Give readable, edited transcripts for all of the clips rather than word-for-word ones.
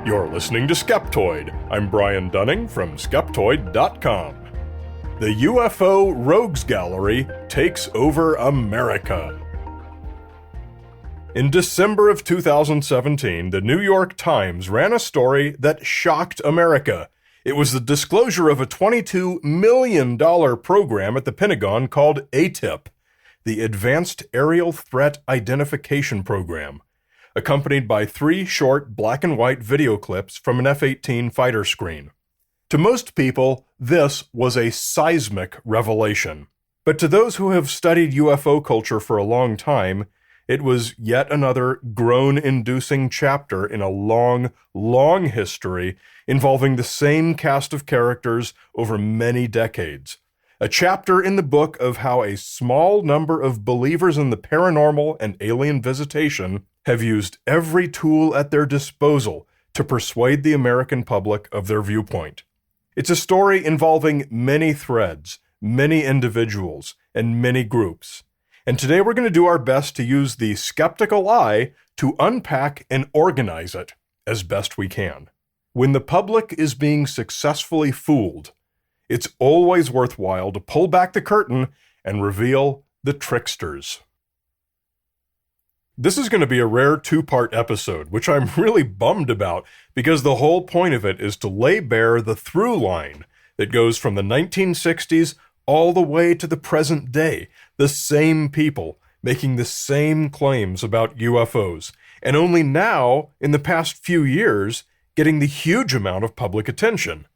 You're listening to Skeptoid. I'm Brian Dunning from Skeptoid.com. The UFO Rogues Gallery takes over America. In December of 2017, the New York Times ran a story that shocked America. It was the disclosure of a $22 million program at the Pentagon called ATIP, the Advanced Aerial Threat Identification Program, accompanied by 3 short black and white video clips from an F-18 fighter screen. To most people, this was a seismic revelation. But to those who have studied UFO culture for a long time, it was yet another groan-inducing chapter in a long, long history involving the same cast of characters over many decades. A chapter in the book of how a small number of believers in the paranormal and alien visitation have used every tool at their disposal to persuade the American public of their viewpoint. It's a story involving many threads, many individuals, and many groups. And today we're going to do our best to use the skeptical eye to unpack and organize it as best we can. When the public is being successfully fooled, it's always worthwhile to pull back the curtain and reveal the tricksters. This is going to be a rare 2-part episode, which I'm really bummed about because the whole point of it is to lay bare the through line that goes from the 1960s all the way to the present day. The same people making the same claims about UFOs, and only now, in the past few years, getting the huge amount of public attention.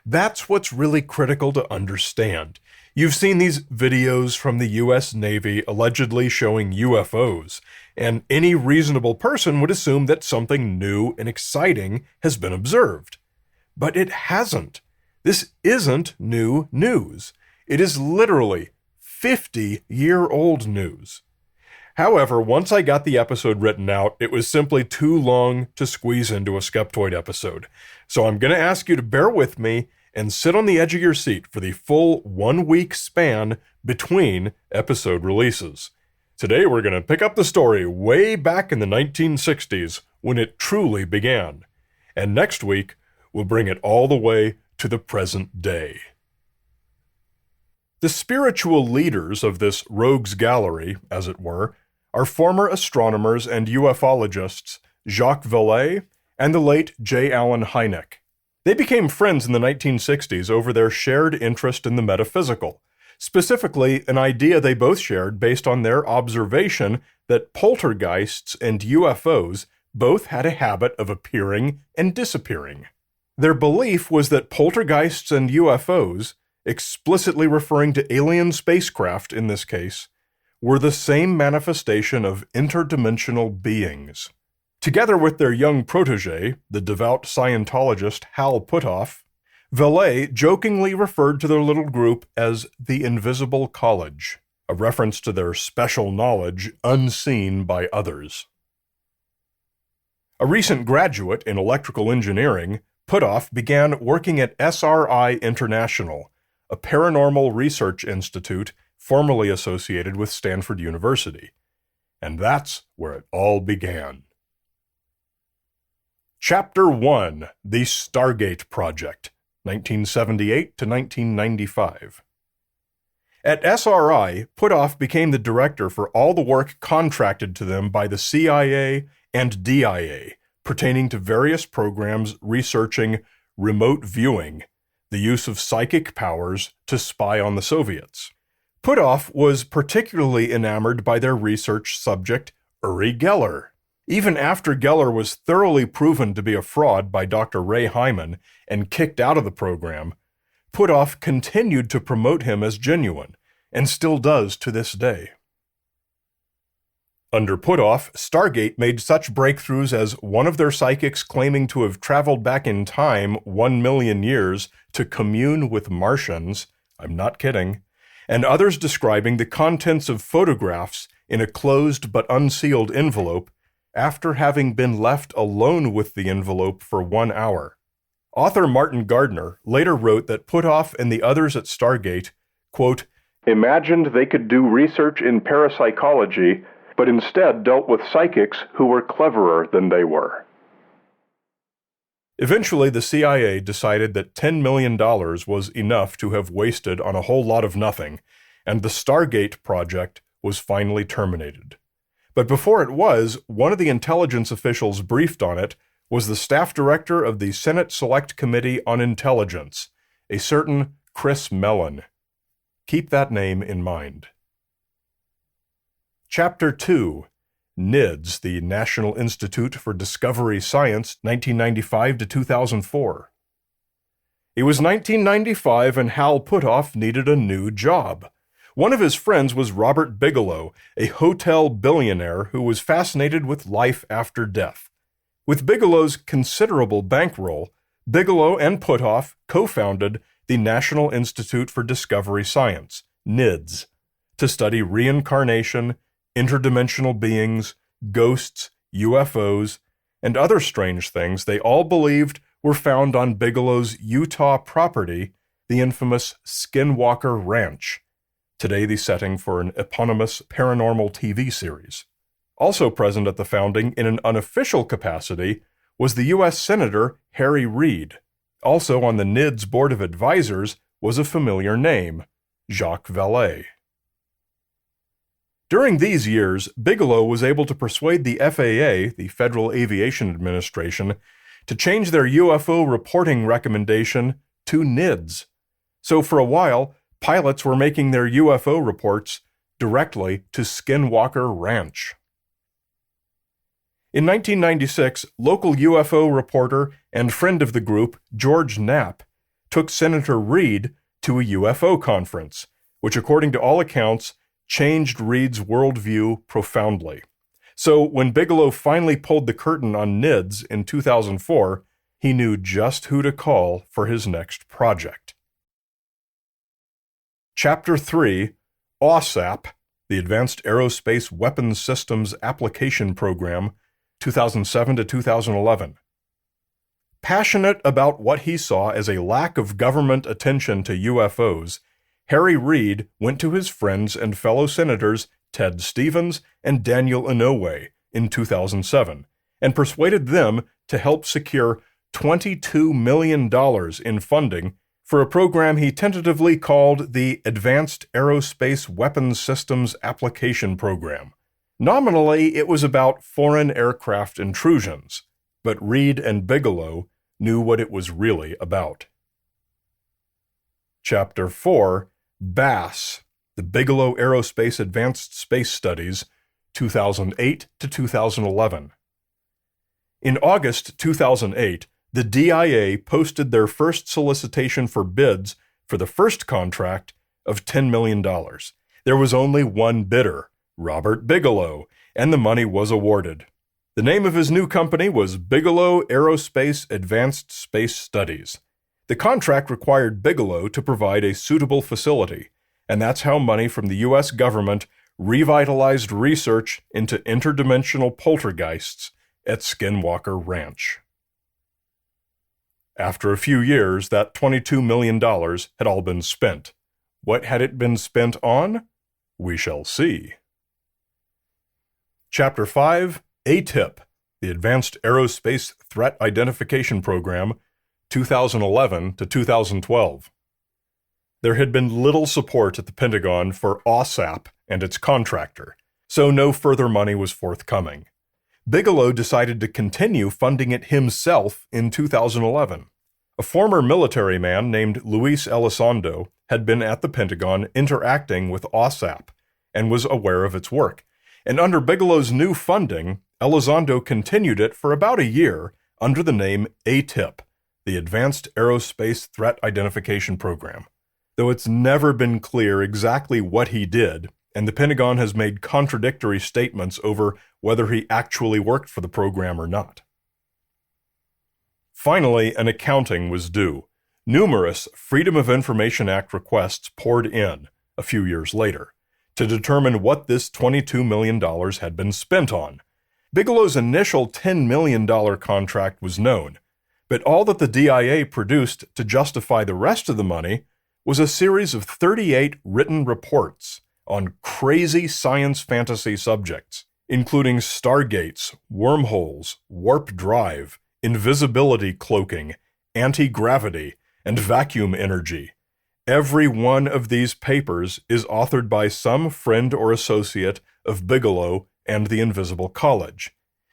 That's what's really critical to understand. You've seen these videos from the U.S. Navy allegedly showing UFOs, and any reasonable person would assume that something new and exciting has been observed. But it hasn't. This isn't new news. It is literally 50-year-old news. However, once I got the episode written out, it was simply too long to squeeze into a Skeptoid episode. So I'm going to ask you to bear with me and sit on the edge of your seat for the full 1-week span between episode releases. Today we're going to pick up the story way back in the 1960s when it truly began. And next week, we'll bring it all the way to the present day. The spiritual leaders of this rogues gallery, as it were, are former astronomers and ufologists Jacques Vallée and the late J. Allen Hynek. They became friends in the 1960s over their shared interest in the metaphysical, specifically an idea they both shared based on their observation that poltergeists and UFOs both had a habit of appearing and disappearing. Their belief was that poltergeists and UFOs, explicitly referring to alien spacecraft in this case, were the same manifestation of interdimensional beings. Together with their young protege, the devout Scientologist Hal Puthoff, Vallée jokingly referred to their little group as the Invisible College, a reference to their special knowledge unseen by others. A recent graduate in electrical engineering, Puthoff began working at SRI International, a paranormal research institute formerly associated with Stanford University. And that's where it all began. Chapter 1, The Stargate Project, 1978 to 1995. At SRI, Puthoff became the director for all the work contracted to them by the CIA and DIA, pertaining to various programs researching remote viewing, the use of psychic powers to spy on the Soviets. Puthoff was particularly enamored by their research subject, Uri Geller. Even after Geller was thoroughly proven to be a fraud by Dr. Ray Hyman and kicked out of the program, Puthoff continued to promote him as genuine, and still does to this day. Under Puthoff, Stargate made such breakthroughs as one of their psychics claiming to have traveled back in time 1 million years to commune with Martians, I'm not kidding, and others describing the contents of photographs in a closed but unsealed envelope after having been left alone with the envelope for 1 hour. Author Martin Gardner later wrote that Puthoff and the others at Stargate, quote, imagined they could do research in parapsychology, but instead dealt with psychics who were cleverer than they were. Eventually, the CIA decided that $10 million was enough to have wasted on a whole lot of nothing, and the Stargate project was finally terminated. But before it was, one of the intelligence officials briefed on it was the staff director of the Senate Select Committee on Intelligence, a certain Chris Mellon. Keep that name in mind. Chapter 2. NIDS, the National Institute for Discovery Science, 1995 to 2004. It was 1995 and Hal Puthoff needed a new job. One of his friends was Robert Bigelow, a hotel billionaire who was fascinated with life after death. With Bigelow's considerable bankroll, Bigelow and Puthoff co-founded the National Institute for Discovery Science, NIDS, to study reincarnation, interdimensional beings, ghosts, UFOs, and other strange things they all believed were found on Bigelow's Utah property, the infamous Skinwalker Ranch, today the setting for an eponymous paranormal TV series. Also present at the founding in an unofficial capacity was the U.S. Senator Harry Reid. Also on the NIDS Board of Advisors was a familiar name, Jacques Vallée. During these years, Bigelow was able to persuade the FAA, the Federal Aviation Administration, to change their UFO reporting recommendation to NIDS. So for a while, pilots were making their UFO reports directly to Skinwalker Ranch. In 1996, local UFO reporter and friend of the group, George Knapp, took Senator Reid to a UFO conference, which according to all accounts changed Reid's worldview profoundly. So when Bigelow finally pulled the curtain on NIDS in 2004, he knew just who to call for his next project. Chapter 3, AWSAP, the Advanced Aerospace Weapons Systems Application Program, 2007 to 2011. Passionate about what he saw as a lack of government attention to UFOs, Harry Reid went to his friends and fellow senators Ted Stevens and Daniel Inouye in 2007 and persuaded them to help secure $22 million in funding for a program he tentatively called the Advanced Aerospace Weapons Systems Application Program. Nominally, it was about foreign aircraft intrusions, but Reid and Bigelow knew what it was really about. Chapter 4, BASS, the Bigelow Aerospace Advanced Space Studies, 2008 to 2011. In August 2008, the DIA posted their first solicitation for bids for the first contract of $10 million. There was only one bidder, Robert Bigelow, and the money was awarded. The name of his new company was Bigelow Aerospace Advanced Space Studies. The contract required Bigelow to provide a suitable facility, and that's how money from the U.S. government revitalized research into interdimensional poltergeists at Skinwalker Ranch. After a few years, that $22 million had all been spent. What had it been spent on? We shall see. Chapter 5, ATIP, the Advanced Aerospace Threat Identification Program, 2011 to 2012. There had been little support at the Pentagon for AWSAP and its contractor, so no further money was forthcoming. Bigelow decided to continue funding it himself in 2011. A former military man named Luis Elizondo had been at the Pentagon interacting with AWSAP and was aware of its work. And under Bigelow's new funding, Elizondo continued it for about a year under the name ATIP, the Advanced Aerospace Threat Identification Program. Though it's never been clear exactly what he did, and the Pentagon has made contradictory statements over whether he actually worked for the program or not. Finally, an accounting was due. Numerous Freedom of Information Act requests poured in a few years later to determine what this $22 million had been spent on. Bigelow's initial $10 million contract was known, but all that the DIA produced to justify the rest of the money was a series of 38 written reports on crazy science fantasy subjects, including stargates, wormholes, warp drive, invisibility cloaking, anti-gravity, and vacuum energy. Every one of these papers is authored by some friend or associate of Bigelow and the Invisible College,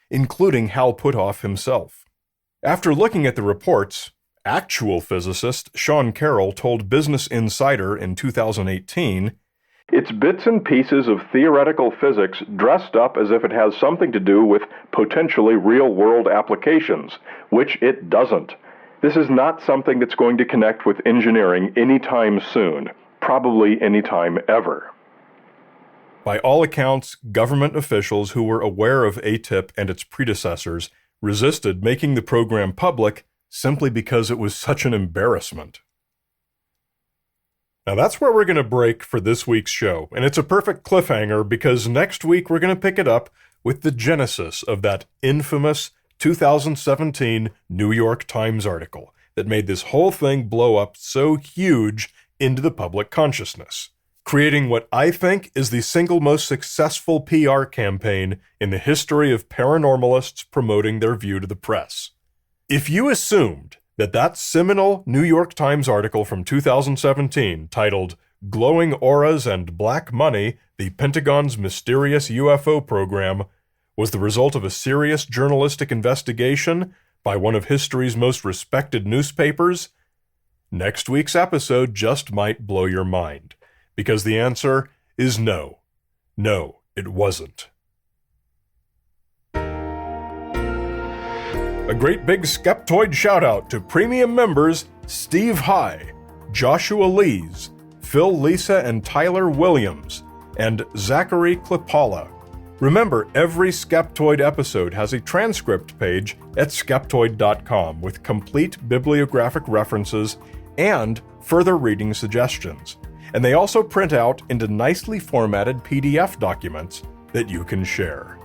including Hal Puthoff himself. After looking at the reports, actual physicist Sean Carroll told Business Insider in 2018, "It's bits and pieces of theoretical physics dressed up as if it has something to do with potentially real-world applications, which it doesn't. This is not something that's going to connect with engineering anytime soon, probably anytime ever." By all accounts, government officials who were aware of ATIP and its predecessors resisted making the program public simply because it was such an embarrassment. Now that's where we're going to break for this week's show, and it's a perfect cliffhanger because next week we're going to pick it up with the genesis of that infamous 2017 New York Times article that made this whole thing blow up so huge into the public consciousness, creating what I think is the single most successful PR campaign in the history of paranormalists promoting their view to the press. If you assumed that seminal New York Times article from 2017 titled "Glowing Auras and Black Money, the Pentagon's Mysterious UFO Program" was the result of a serious journalistic investigation by one of history's most respected newspapers, next week's episode just might blow your mind, because the answer is no. No, it wasn't. A great big Skeptoid shout-out to premium members Steve High, Joshua Lees, Phil Lisa and Tyler Williams, and Zachary Klipala. Remember, every Skeptoid episode has a transcript page at skeptoid.com with complete bibliographic references and further reading suggestions. And they also print out into nicely formatted PDF documents that you can share.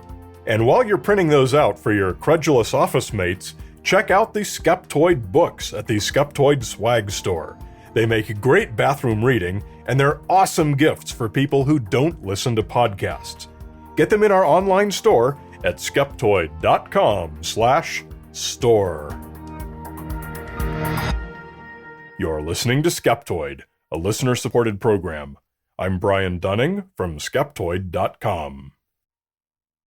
And while you're printing those out for your credulous office mates, check out the Skeptoid books at the Skeptoid Swag Store. They make great bathroom reading, and they're awesome gifts for people who don't listen to podcasts. Get them in our online store at skeptoid.com/store. You're listening to Skeptoid, a listener-supported program. I'm Brian Dunning from Skeptoid.com.